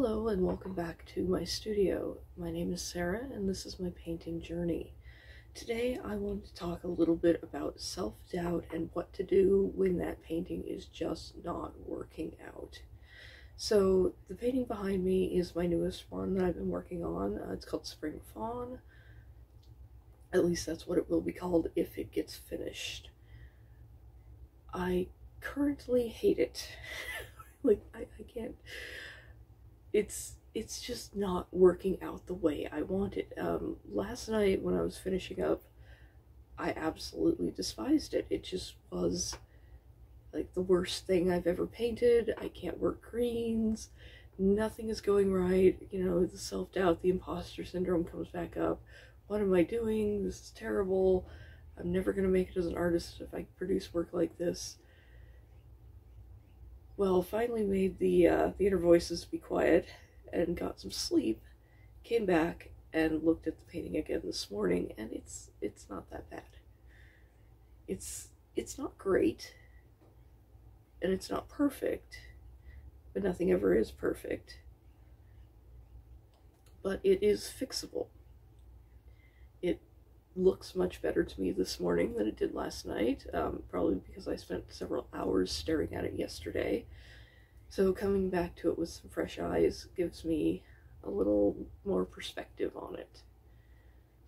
Hello and welcome back to my studio. My name is Sarah and this is my painting journey. Today I want to talk a little bit about self-doubt and what to do when that painting is just not working out. So the painting behind me is my newest one that I've been working on. It's called Spring Fawn. At least that's what it will be called if it gets finished. I currently hate it. I can't. It's just not working out the way I want it. Last night when I was finishing up, I absolutely despised it. It just was like the worst thing I've ever painted. I can't work greens. Nothing is going right. You know, the self-doubt, the imposter syndrome comes back up. What am I doing? This is terrible. I'm never going to make it as an artist if I produce work like this. Well, finally made the inner voices be quiet and got some sleep, came back and looked at the painting again this morning, and it's not that bad. It's not great, and it's not perfect, but nothing ever is perfect. But it is fixable. It looks much better to me this morning than it did last night, probably because I spent several hours staring at it yesterday. So coming back to it with some fresh eyes gives me a little more perspective on it.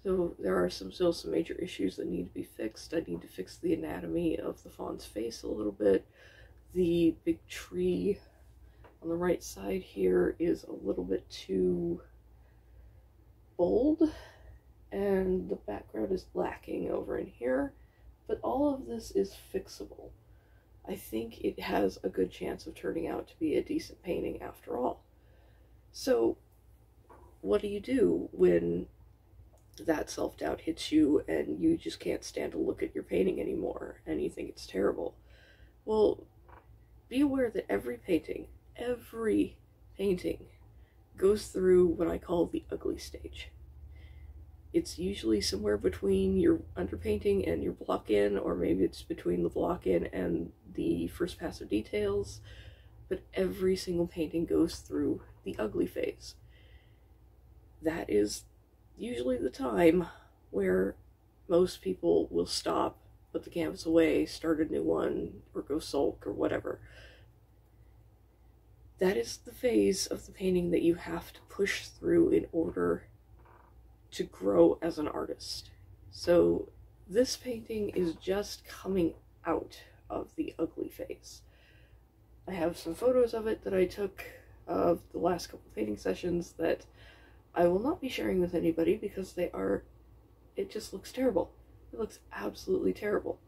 So there are still some major issues that need to be fixed. I need to fix the anatomy of the fawn's face a little bit. The big tree on the right side here is a little bit too bold, and the background is lacking over in here, but all of this is fixable. I think it has a good chance of turning out to be a decent painting after all. So what do you do when that self-doubt hits you and you just can't stand to look at your painting anymore and you think it's terrible? Well, be aware that every painting goes through what I call the ugly stage. It's usually somewhere between your underpainting and your block-in, or maybe it's between the block-in and the first pass of details, but every single painting goes through the ugly phase. That is usually the time where most people will stop, put the canvas away, start a new one, or go sulk, or whatever. That is the phase of the painting that you have to push through in order to grow as an artist. So this painting is just coming out of the ugly phase. I have some photos of it that I took of the last couple of painting sessions that I will not be sharing with anybody because it just looks terrible. It looks absolutely terrible.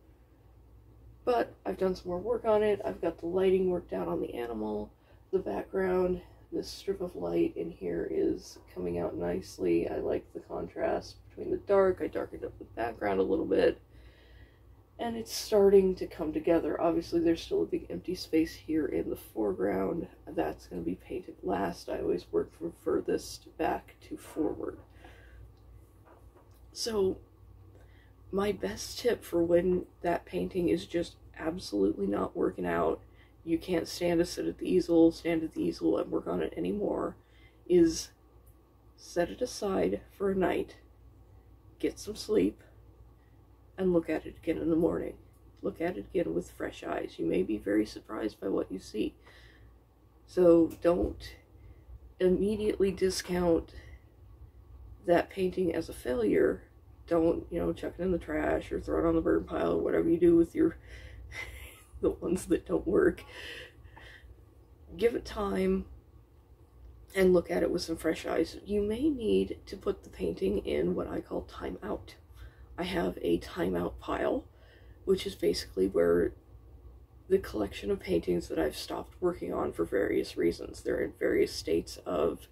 But I've done some more work on it. I've got the lighting worked out on the animal, the background. This strip of light in here is coming out nicely. I like the contrast between the dark. I darkened up the background a little bit, and it's starting to come together. Obviously there's still a big empty space here in the foreground. That's going to be painted last. I always work from furthest back to forward. So my best tip for when that painting is just absolutely not working out, you can't stand to stand at the easel and work on it anymore, is set it aside for a night, get some sleep, and look at it again in the morning. Look at it again with fresh eyes. You may be very surprised by what you see. So don't immediately discount that painting as a failure. Don't, chuck it in the trash or throw it on the burn pile or whatever you do with your the ones that don't work. Give it time and look at it with some fresh eyes. You may need to put the painting in what I call timeout. I have a timeout pile, which is basically where the collection of paintings that I've stopped working on for various reasons. They're in various states of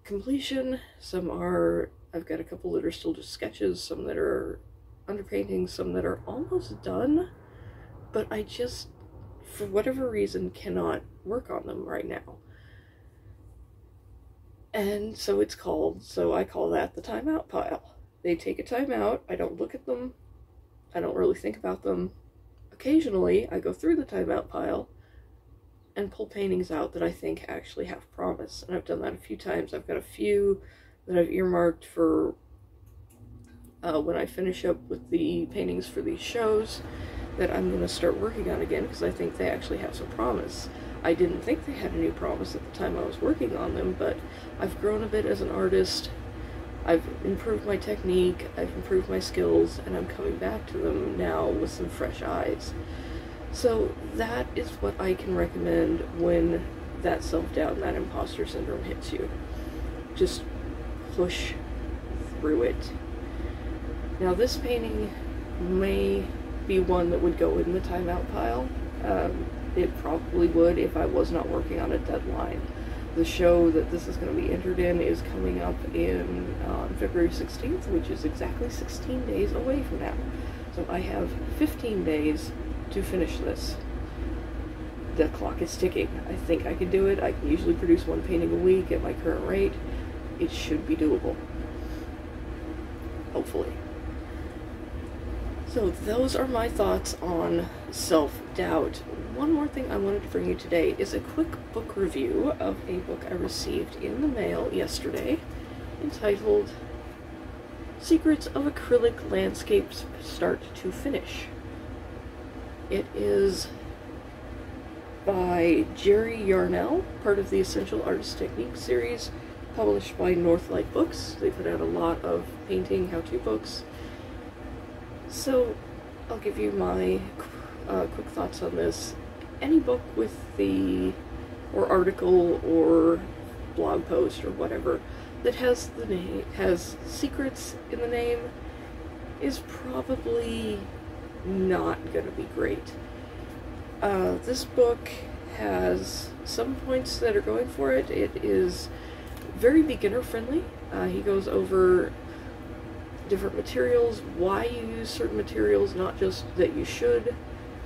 completion. I've got a couple that are still just sketches, some that are underpaintings, some that are almost done, but I just, for whatever reason, cannot work on them right now. And so I call that the timeout pile. They take a timeout, I don't look at them, I don't really think about them. Occasionally, I go through the timeout pile, and pull paintings out that I think actually have promise. And I've done that a few times. I've got a few that I've earmarked for when I finish up with the paintings for these shows that I'm going to start working on again, because I think they actually have some promise. I didn't think they had any promise at the time I was working on them, but I've grown a bit as an artist. I've improved my technique, I've improved my skills, and I'm coming back to them now with some fresh eyes. So that is what I can recommend when that self-doubt and that imposter syndrome hits you. Just push through it. Now this painting may be one that would go in the timeout pile. It probably would if I was not working on a deadline. The show that this is going to be entered in is coming up in February 16th, which is exactly 16 days away from now. So I have 15 days to finish this. The clock is ticking. I think I can do it. I can usually produce one painting a week at my current rate. It should be doable. Hopefully. So those are my thoughts on self-doubt. One more thing I wanted to bring you today is a quick book review of a book I received in the mail yesterday, entitled Secrets of Acrylic Landscapes Start to Finish. It is by Jerry Yarnell, part of the Essential Artist Technique series, published by Northlight Books. They put out a lot of painting how-to books. So I'll give you my quick thoughts on this. Any book with or article or blog post or whatever that has has secrets in the name is probably not going to be great. This book has some points that are going for it. It is very beginner friendly. He goes over different materials, why you use certain materials, not just that you should,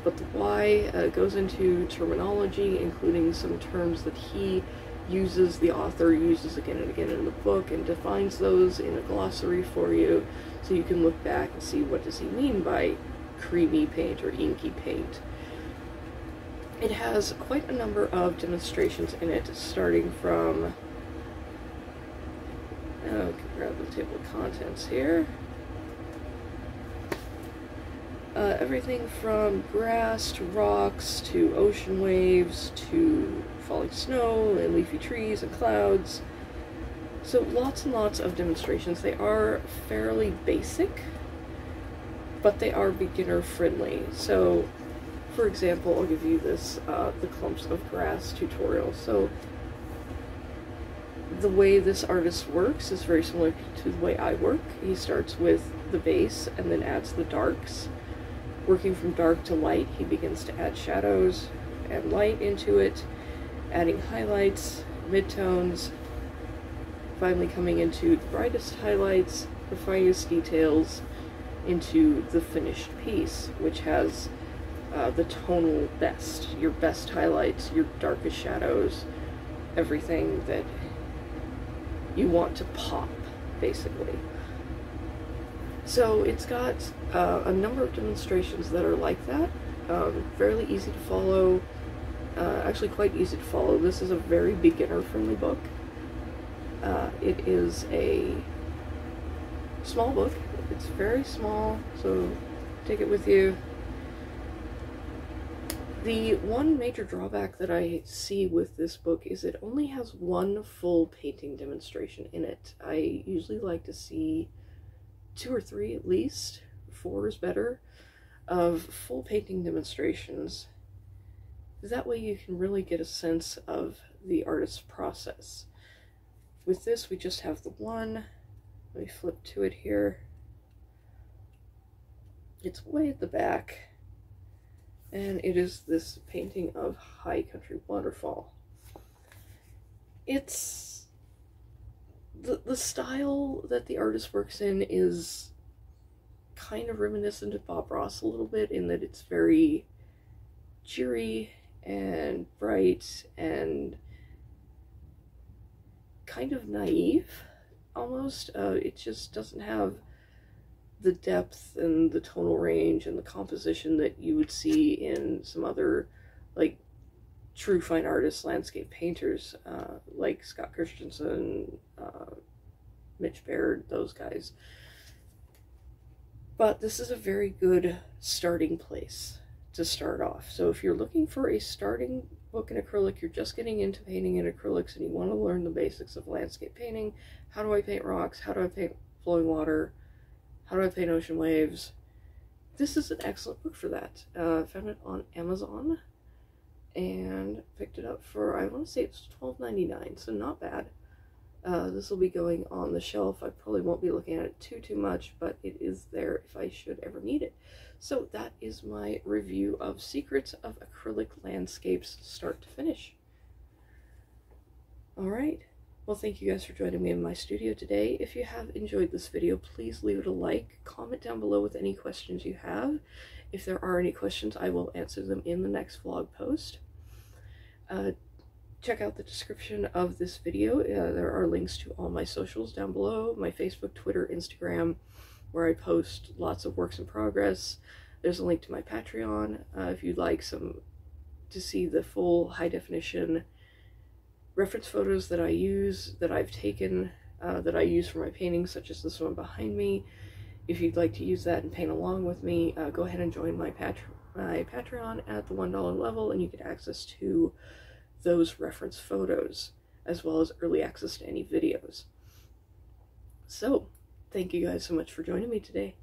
but the why. Goes into terminology, including some terms that he uses, the author uses again and again in the book, and defines those in a glossary for you, so you can look back and see what does he mean by creamy paint or inky paint. It has quite a number of demonstrations in it, starting from, I can grab the table of contents here. Everything from grass to rocks to ocean waves to falling snow and leafy trees and clouds. So lots and lots of demonstrations. They are fairly basic, but they are beginner friendly. So, for example, I'll give you this, the clumps of grass tutorial. So the way this artist works is very similar to the way I work. He starts with the base and then adds the darks. Working from dark to light, he begins to add shadows and light into it, adding highlights, midtones, finally coming into the brightest highlights, the finest details, into the finished piece, which has the tonal best, your best highlights, your darkest shadows, everything that you want to pop, basically. So it's got a number of demonstrations that are like that, fairly easy to follow, actually quite easy to follow. This is a very beginner-friendly book. It is a small book. It's very small, so take it with you. The one major drawback that I see with this book is it only has one full painting demonstration in it. I usually like to see 2 or 3 at least, 4 is better, of full painting demonstrations. That way you can really get a sense of the artist's process. With this, we just have the one. Let me flip to it here. It's way at the back, and it is this painting of High Country Waterfall. It's the style that the artist works in is kind of reminiscent of Bob Ross a little bit, in that it's very cheery and bright and kind of naive, almost. It just doesn't have the depth and the tonal range and the composition that you would see in some other, like, true fine artists, landscape painters, like Scott Christensen, Mitch Baird, those guys. But this is a very good starting place to start off. So if you're looking for a starting book in acrylic, you're just getting into painting in acrylics and you want to learn the basics of landscape painting, how do I paint rocks, how do I paint flowing water, how do I paint ocean waves, this is an excellent book for that. I found it on Amazon and picked it up for, I want to say it's $12.99, so not bad. This will be going on the shelf. I probably won't be looking at it too much, but it is there if I should ever need it. So that is my review of Secrets of Acrylic Landscapes, start to finish. Alright, well thank you guys for joining me in my studio today. If you have enjoyed this video, please leave it a like, comment down below with any questions you have. If there are any questions, I will answer them in the next vlog post. Check out the description of this video. There are links to all my socials down below, my Facebook, Twitter, Instagram, where I post lots of works in progress. There's a link to my Patreon if you'd like to see the full high definition reference photos that I use, that I've taken, that I use for my paintings, such as this one behind me. If you'd like to use that and paint along with me, go ahead and join my Patreon at the $1 level, and you get access to those reference photos, as well as early access to any videos. So, thank you guys so much for joining me today.